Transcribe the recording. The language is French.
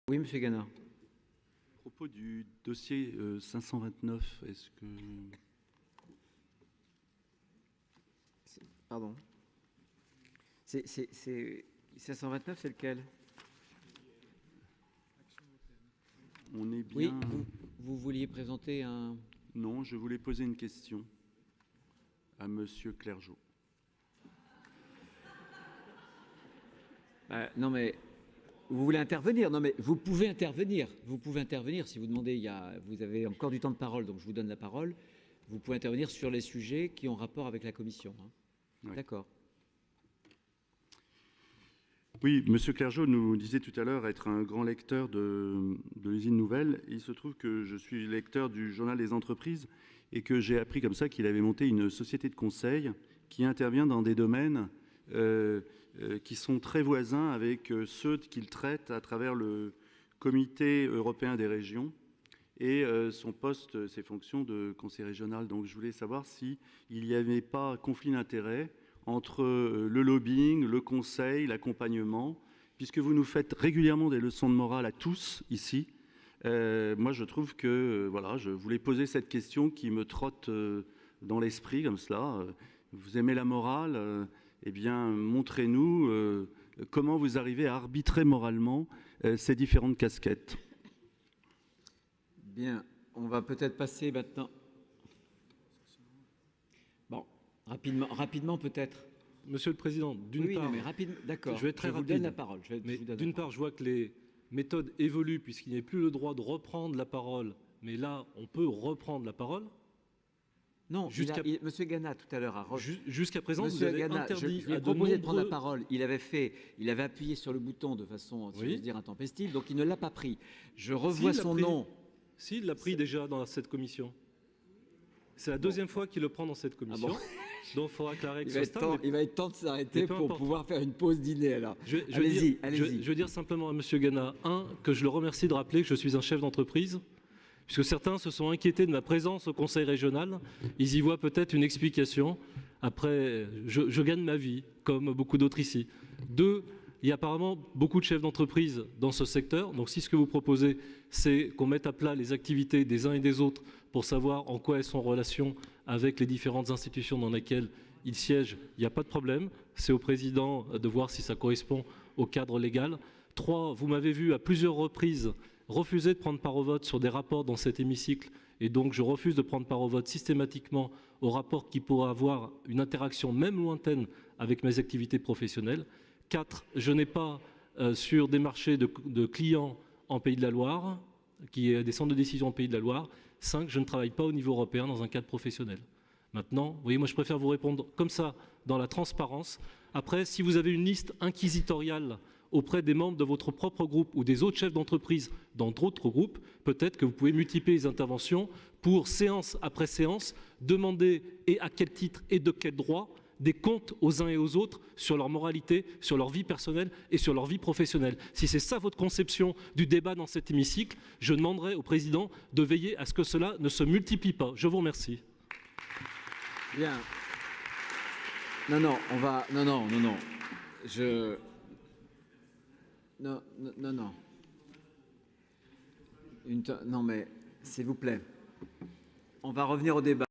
Oui, Monsieur Gana. À propos du dossier 529, est-ce que... Pardon. 529, c'est lequel? On est bien... Oui, vous vouliez présenter un... Non, je voulais poser une question à Monsieur Clergeau. Non, mais vous voulez intervenir? Non, mais vous pouvez intervenir. Vous pouvez intervenir si vous demandez. Vous avez encore du temps de parole, donc je vous donne la parole. Vous pouvez intervenir sur les sujets qui ont rapport avec la commission. Hein. Oui. D'accord. Oui, Monsieur Clergeau nous disait tout à l'heure être un grand lecteur de l'usine Nouvelle. Il se trouve que je suis lecteur du journal des entreprises et que j'ai appris comme ça qu'il avait monté une société de conseil qui intervient dans des domaines qui sont très voisins avec ceux qu'il traite à travers le Comité européen des régions et son poste, ses fonctions de conseiller régional. Donc je voulais savoir s'il n'y avait pas conflit d'intérêts entre le lobbying, le conseil, l'accompagnement, puisque vous nous faites régulièrement des leçons de morale à tous ici. Moi, je trouve que, voilà, je voulais poser cette question qui me trotte dans l'esprit comme cela. Vous aimez la morale, eh bien, montrez-nous comment vous arrivez à arbitrer moralement ces différentes casquettes. Bien, on va peut-être passer maintenant... Bon, rapidement peut-être. Monsieur le Président, d'une part, mais rapide, d'accord. Je vais être très rapide. Vous donne la parole. D'une part, je vois que les méthodes évoluent puisqu'il n'y a plus le droit de reprendre la parole, mais là, on peut reprendre la parole. Non, Monsieur Gana tout à l'heure a jusqu'à présent, Monsieur vous avez Gana, interdit je lui ai à proposé de prendre la parole. Il avait appuyé sur le bouton de façon, si j'ose dire, intempestive, donc il ne l'a pas pris. Je revois son nom. S'il l'a pris déjà dans cette commission. C'est la deuxième fois qu'il le prend dans cette commission. Ah bon. Donc il faudra que la règle soit stable. Il va être temps de s'arrêter pour pouvoir faire une pause dîner. Allez-y. Je veux dire simplement à Monsieur Gana, que je le remercie de rappeler que je suis un chef d'entreprise, puisque certains se sont inquiétés de ma présence au Conseil régional. Ils y voient peut-être une explication. Après, je gagne ma vie, comme beaucoup d'autres ici. Deux, il y a apparemment beaucoup de chefs d'entreprise dans ce secteur. Donc si ce que vous proposez, c'est qu'on mette à plat les activités des uns et des autres pour savoir en quoi elles sont en relation avec les différentes institutions dans lesquelles ils siègent, il n'y a pas de problème. C'est au président de voir si ça correspond au cadre légal. Trois, vous m'avez vu à plusieurs reprises refuser de prendre part au vote sur des rapports dans cet hémicycle. Et donc je refuse de prendre part au vote systématiquement aux rapports qui pourraient avoir une interaction même lointaine avec mes activités professionnelles. 4, je n'ai pas sur des marchés de clients en Pays de la Loire, qui est des centres de décision en Pays de la Loire. 5, je ne travaille pas au niveau européen dans un cadre professionnel. Maintenant, vous voyez, moi je préfère vous répondre comme ça, dans la transparence. Après, si vous avez une liste inquisitoriale auprès des membres de votre propre groupe ou des autres chefs d'entreprise dans d'autres groupes, peut-être que vous pouvez multiplier les interventions pour, séance après séance, demander et à quel titre et de quel droit des comptes aux uns et aux autres sur leur moralité, sur leur vie personnelle et sur leur vie professionnelle. Si c'est ça votre conception du débat dans cet hémicycle, je demanderai au président de veiller à ce que cela ne se multiplie pas. Je vous remercie. Bien. Non. Non, mais s'il vous plaît. On va revenir au débat.